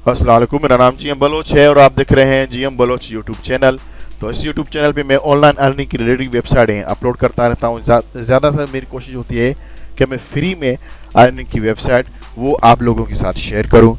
अस्सलाम वालेकुम, मेरा नाम जीएम बलोच है और आप देख रहे हैं जीएम बलोच यूट्यूब चैनल। तो इस यूट्यूब चैनल पे मैं ऑनलाइन अर्निंग की रिलेटेड वेबसाइटें अपलोड करता रहता हूँ। ज़्यादातर मेरी कोशिश होती है कि मैं फ्री में अर्निंग की वेबसाइट वो आप लोगों के साथ शेयर करूँ।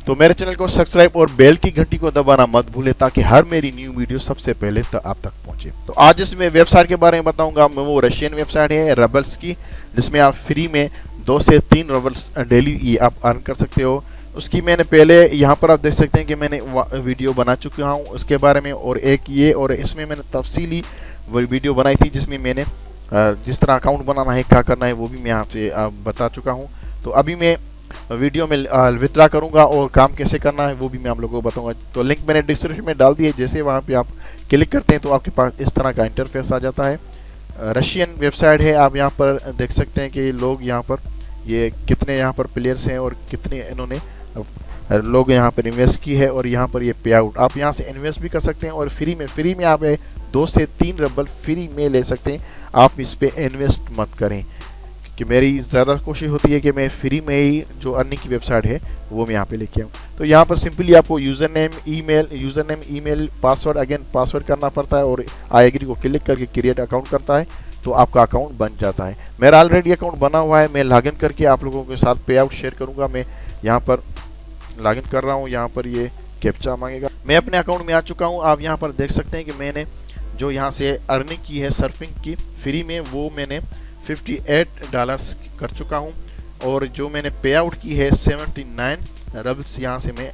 तो मेरे चैनल को सब्सक्राइब और बेल की घंटी को दबाना मत भूलें ताकि हर मेरी न्यू वीडियो सबसे पहले आप तक पहुंचे। तो आज इसमें वेबसाइट के बारे में बताऊंगा। मैं वो रशियन वेबसाइट है रबल्स की, जिसमें आप फ्री में 2 से 3 रबल्स डेली आप अर्न कर सकते हो। उसकी मैंने पहले यहाँ पर आप देख सकते हैं कि मैंने वीडियो बना चुका हूँ उसके बारे में, और एक ये और इसमें मैंने तफसीली वीडियो बनाई थी जिसमें मैंने जिस तरह अकाउंट बनाना है, क्या करना है, वो भी मैं यहाँ पे बता चुका हूँ। तो अभी मैं वीडियो में विथड्रॉ करूँगा और काम कैसे करना है वो भी मैं आप लोगों को बताऊँगा। तो लिंक मैंने डिस्क्रिप्शन में डाल दिया है। जैसे वहाँ पे आप क्लिक करते हैं तो आपके पास इस तरह का इंटरफेस आ जाता है। रशियन वेबसाइट है, आप यहाँ पर देख सकते हैं कि लोग यहाँ पर ये कितने यहाँ पर प्लेयर्स हैं और कितने इन्होंने लोग यहाँ पर इन्वेस्ट की है, और यहाँ पर ये पे आउट आप यहाँ से इन्वेस्ट भी कर सकते हैं और फ्री में आप 2 से 3 रबल फ्री में ले सकते हैं। आप इस पर इन्वेस्ट मत करें कि मेरी ज़्यादा कोशिश होती है कि मैं फ्री में ही जो अर्निंग की वेबसाइट है वो मैं यहाँ पे लेके आऊँ। तो यहाँ पर सिंपली आपको user name email password again password करना पड़ता है, और आई एग्री को क्लिक करके क्रिएट अकाउंट करता है तो आपका अकाउंट बन जाता है। मेरा ऑलरेडी अकाउंट बना हुआ है। मैं लॉगिन करके आप लोगों के साथ पे आउट शेयर करूँगा। मैं यहाँ पर लॉगिन कर रहा हूँ। यहाँ पर ये कैप्चा मांगेगा। मैं अपने अकाउंट में आ चुका हूँ। आप यहाँ पर देख सकते हैं कि मैंने जो यहाँ से अर्निंग की है सर्फिंग की फ्री में, वो मैंने $58 कर चुका हूँ, और जो मैंने पे आउट की है 79 रबल्स यहाँ से मैं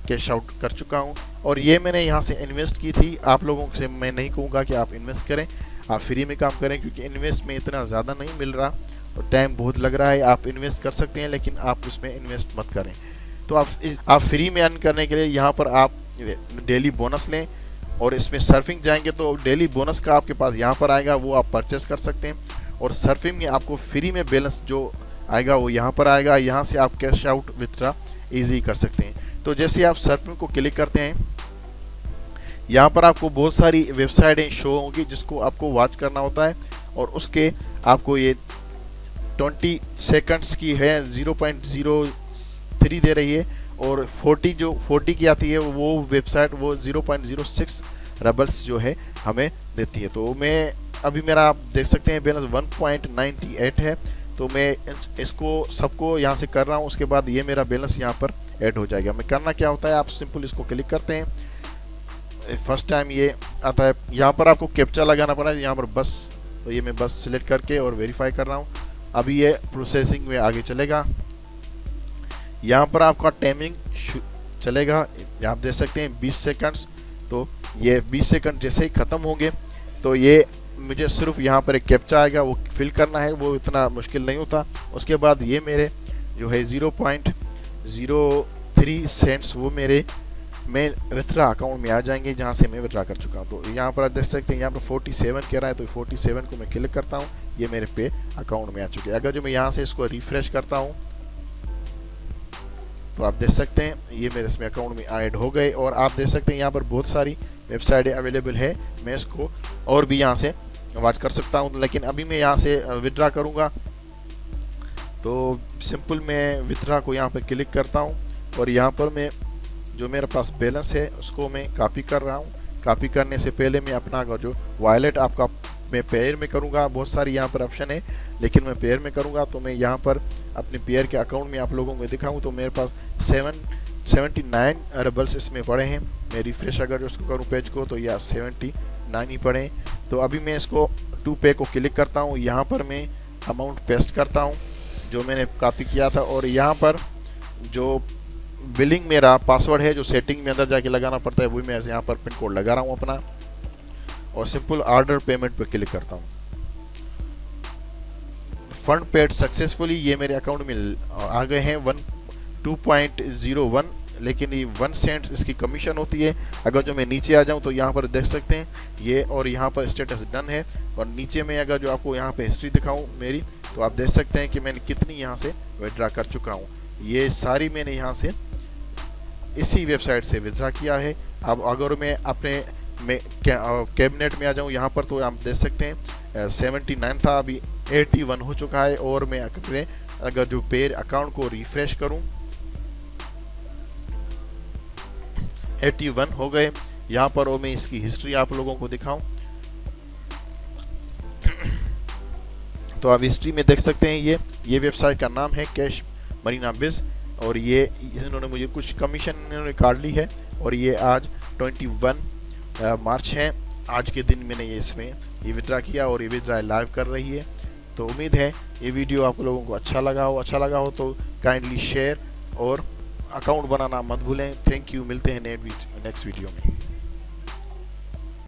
कैश आउट कर चुका हूँ। और ये मैंने यहाँ से इन्वेस्ट की थी। आप लोगों से मैं नहीं कहूँगा कि आप इन्वेस्ट करें, आप फ्री में काम करें, क्योंकि इन्वेस्ट में इतना ज़्यादा नहीं मिल रहा और टाइम बहुत लग रहा है। आप इन्वेस्ट कर सकते हैं लेकिन आप उसमें इन्वेस्ट मत करें। तो आप फ्री में अर्न करने के लिए यहाँ पर आप डेली बोनस लें, और इसमें सर्फिंग जाएंगे तो डेली बोनस का आपके पास यहाँ पर आएगा, वो आप परचेस कर सकते हैं। और सर्फिंग में आपको फ्री में बैलेंस जो आएगा वो यहाँ पर आएगा। यहाँ से आप कैश आउट विथड्रॉ ईजी कर सकते हैं। तो जैसे आप सर्फिंग को क्लिक करते हैं, यहाँ पर आपको बहुत सारी वेबसाइटें शो होंगी जिसको आपको वॉच करना होता है, और उसके आपको ये 20 सेकंड्स की है 0.03 दे रही है, और 40 की आती है वो वेबसाइट वो 0.06 रबल्स जो है हमें देती है। तो मैं अभी मेरा आप देख सकते हैं बैलेंस 1.98 है। तो मैं इसको सबको यहाँ से कर रहा हूँ, उसके बाद ये मेरा बैलेंस यहाँ पर ऐड हो जाएगा। मैं करना क्या होता है, आप सिंपल इसको क्लिक करते हैं। फर्स्ट टाइम ये आता है, यहाँ पर आपको कैप्चा लगाना पड़ा है यहाँ पर बस। तो ये मैं बस सिलेक्ट करके और वेरीफाई कर रहा हूँ। अभी ये प्रोसेसिंग में आगे चलेगा। यहाँ पर आपका टाइमिंग चलेगा, आप देख सकते हैं 20 सेकंड्स। तो ये 20 सेकंड जैसे ही ख़त्म होंगे तो ये मुझे सिर्फ यहाँ पर एक कैप्चा आएगा, वो फिल करना है, वो इतना मुश्किल नहीं होता। उसके बाद ये मेरे जो है 0.03 सेंट्स वो मेरे मैं विथड्रॉ अकाउंट में आ जाएंगे, जहाँ से मैं विथड्रॉ कर चुका हूँ। तो यहाँ पर आप देख सकते हैं यहाँ पर 47 कह रहा है, तो 47 को मैं क्लिक करता हूँ, ये मेरे पे अकाउंट में आ चुके हैं। अगर जो मैं यहाँ से इसको रिफ्रेश करता हूँ तो आप देख सकते हैं ये मेरे इसमें अकाउंट में ऐड हो गए। और आप देख सकते हैं यहाँ पर बहुत सारी वेबसाइटें अवेलेबल है। मैं इसको और भी यहाँ से वॉच कर सकता हूँ, लेकिन अभी मैं यहाँ से विथड्रॉ करूँगा। तो सिंपल मैं विथड्रॉ को यहाँ पर क्लिक करता हूँ, और यहाँ पर मैं जो मेरे पास बैलेंस है उसको मैं कॉपी कर रहा हूँ। कॉपी करने से पहले मैं अपना जो वॉलेट आपका मैं पेयर में करूँगा। बहुत सारी यहाँ पर ऑप्शन है लेकिन मैं पेयर में करूँगा। तो मैं यहाँ पर अपने पेयर के अकाउंट में आप लोगों को दिखाऊँ तो मेरे पास 79 रबल्स इसमें पड़े हैं। मैं रिफ्रेश अगर उसको करूँ पेज को तो ये 79 ही पड़े हैं। तो अभी मैं इसको टू पे को क्लिक करता हूँ, यहाँ पर मैं अमाउंट पेस्ट करता हूँ जो मैंने कॉपी किया था, और यहाँ पर जो बिलिंग मेरा पासवर्ड है जो सेटिंग में अंदर जाके लगाना पड़ता है वो मैं यहाँ पर पिन कोड लगा रहा हूँ अपना, और सिंपल ऑर्डर पेमेंट पर क्लिक करता हूँ। फंड पेड सक्सेसफुली, ये मेरे अकाउंट में आ गए हैं 2.01, लेकिन ये 1 सेंट इसकी कमीशन होती है। अगर जो मैं नीचे आ जाऊं तो यहाँ पर देख सकते हैं ये, और यहाँ पर स्टेटस डन है। और नीचे में अगर जो आपको यहाँ पे हिस्ट्री दिखाऊं मेरी, तो आप देख सकते हैं कि मैंने कितनी यहाँ से विथड्रॉ कर चुका हूँ। ये सारी मैंने यहाँ से इसी वेबसाइट से विथड्रॉ किया है। अब अगर मैं अपने कैबिनेट में आ जाऊँ यहाँ पर, तो आप देख सकते हैं 79 था, अभी 81 हो चुका है। और मैं अपने अगर जो पेयर अकाउंट को रिफ्रेश करूं 81 हो गए। यहाँ पर मैं इसकी हिस्ट्री आप लोगों को दिखाऊं तो आप हिस्ट्री में देख सकते हैं। ये वेबसाइट का नाम है कैश मरीना बिज, और ये इन्होंने मुझे कुछ कमीशन इन्होंने काट ली है, और ये आज 21 मार्च है। आज के दिन मैंने ये विड्रा किया और ये विड्रा लाइव कर रही है। तो उम्मीद है ये वीडियो आप लोगों को अच्छा लगा हो तो काइंडली शेयर और अकाउंट बनाना मत भूलें। थैंक यू, मिलते हैं नेक्स्ट वीडियो में।